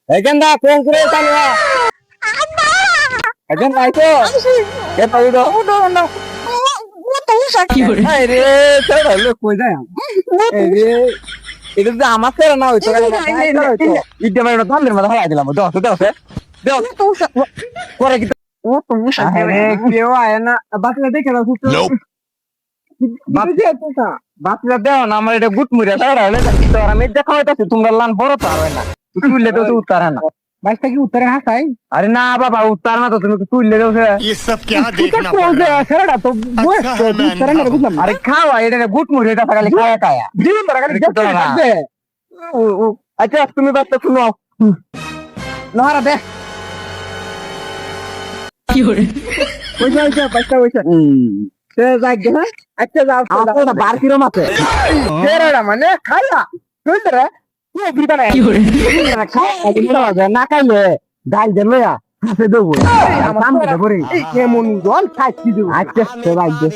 এখানটা ফোন করে চালিয়া এখন আইতো এ পাউডো এই রে তোরা লোক কই যায় এই রে এটা তো আমার ফেরা না হইতো ইডে মাইনো ধানের মাথা হারাই দিলাম দশ দশ দশ করে কি আরে কেউ আয় না বাতিলা দেখে না বাতিলা দেও না আমার এটা গুট মুড়ে তারা হলে তোরা আমি দেখা হইতাছে তোমরা লান বড় তো হবে না তুইলে তো উত্তর না বাইশটা কি উত্তরে হাসাই আরে না বাবা উত্তর না তো তুমি তুইলে দেও ये सब क्या देखना पड़ रहा है সেটা তো अच्छा है मैं अंधा हूं। আরে খাওয়া এটা গুট মুড়ে এটা খালি খায়া খায়া জীবন ধরে খালি দেখতে লাগবে আচ্ছা তুমি বাচ্চা শুনো নহরা দে কি হরে ওইটা ওইটা বাচ্চা ওইটা সে যাই গে হ্যাঁ আচ্ছা যাও আপনারা বার কিরো মাতে সেরা মানে খাইলা কইতে রে কি বিটা না কি হরে খাওয়া দিলা না খাইলে ডাল দে লয়া হাতে দেবো আমার সামনে ধরে এই কেমন জল খাইছি দেবো আচ্ছা সবাই দে